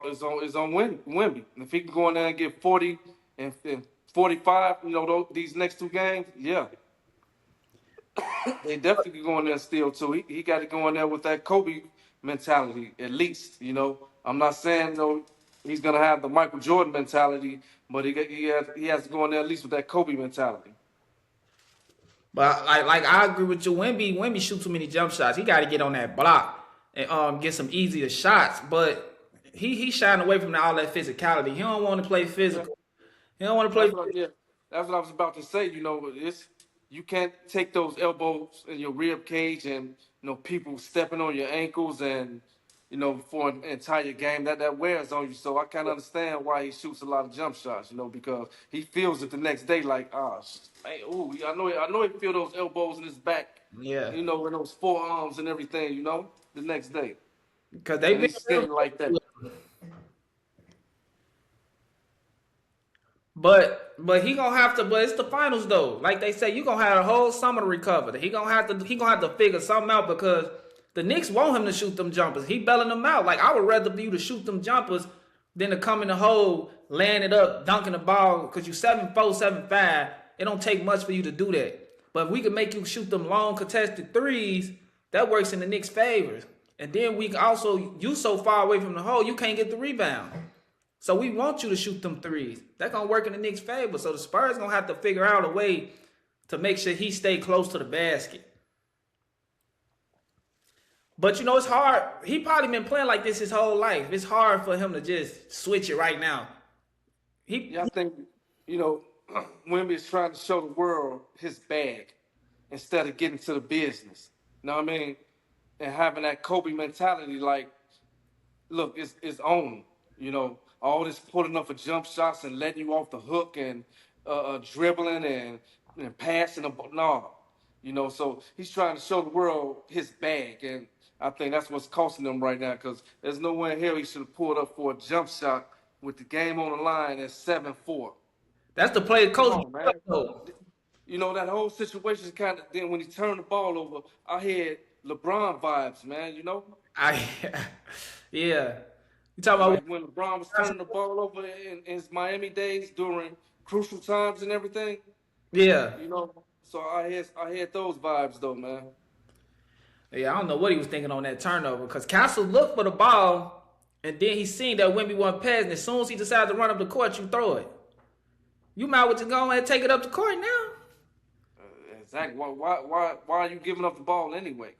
is on Wemby. If he can go in there and get 40 and 45, these next two games, yeah, they definitely can go in there and steal too. He got to go in there with that Kobe mentality at least. I'm not saying he's gonna have the Michael Jordan mentality, but he has to go in there at least with that Kobe mentality. But like I agree with you. Wemby shoot too many jump shots. He got to get on that block and get some easier shots. But he shying away from all that physicality. He don't want to play Yeah, physical. He don't want to play. that's what yeah, that's what I was about to say. It's you can't take those elbows in your rib cage and people stepping on your ankles and for an entire game that wears on you. So I kind of understand why he shoots a lot of jump shots. Because he feels it the next day like man, ooh, I know he feel those elbows in his back. Yeah, And those forearms and everything. The next day, because they and been he's real. skinny like that. But he gonna have to. But it's the finals though. Like they say, you gonna have a whole summer to recover. He gonna have to figure something out because the Knicks want him to shoot them jumpers. He belling them out. Like I would rather you to shoot them jumpers than to come in the hole, laying it up, dunking the ball. Because you 7'4", 7'5". It don't take much for you to do that. But if we can make you shoot them long contested threes, that works in the Knicks' favors. And then we can also you so far away from the hole, you can't get the rebound. So we want you to shoot them threes. That's gonna work in the Knicks' favor. So the Spurs gonna have to figure out a way to make sure he stay close to the basket. But it's hard. He probably been playing like this his whole life. It's hard for him to just switch it right now. Yeah, He I think you know Wimby is trying to show the world his bag instead of getting to the business. You know what I mean? And having that Kobe mentality, like, look, it's on. All this pulling up for jump shots and letting you off the hook and dribbling and passing the ball. No, so he's trying to show the world his bag, and I think that's what's costing him right now because there's nowhere here he should have pulled up for a jump shot with the game on the line at 7-4. that's the play Come coach. on, man. Though. That whole situation kind of, then when he turned the ball over, I had LeBron vibes, man. I yeah. You talking about Like when LeBron was turning the ball over in his Miami days during crucial times and everything. yeah. So I had those vibes though, man. Yeah, I don't know what he was thinking on that turnover because Castle looked for the ball and then he seen that Wimby wasn't passing. As soon as he decided to run up the court, you throw it. You might well just go ahead and take it up the court now. Exactly. Why are you giving up the ball anyway?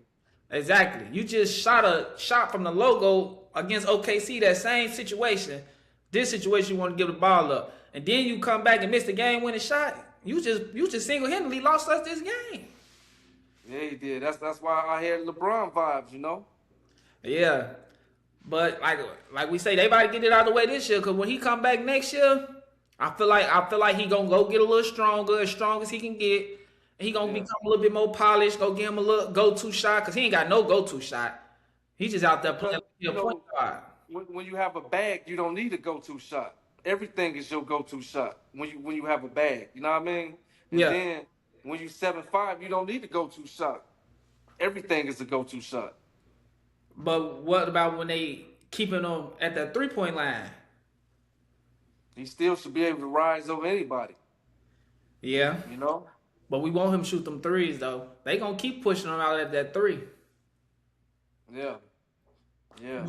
Exactly. You just shot a shot from the logo against OKC, that same situation. This situation, you want to give the ball up. And then you come back and miss the game winning shot. You just single-handedly lost us this game. Yeah, he did. That's why I had LeBron vibes. Yeah. But like we say, they about to get it out of the way this year. Cause when he come back next year, I feel like he gonna go get a little stronger, as strong as he can get. He gonna Yeah. become a little bit more polished. Go get him a little go-to shot, cause he ain't got no go-to shot. He just out there playing Because like a point guard. when you have a bag, you don't need a go-to shot. Everything is your go-to shot when you have a bag. You know what I mean? And Yeah. then when you 7'5", you don't need a go-to shot. Everything is a go-to shot. But what about when they keeping him at that 3-point line? He still should be able to rise over anybody. Yeah. You know? But we want him to shoot them threes though. They gonna keep pushing him out at that three. Yeah. Yeah.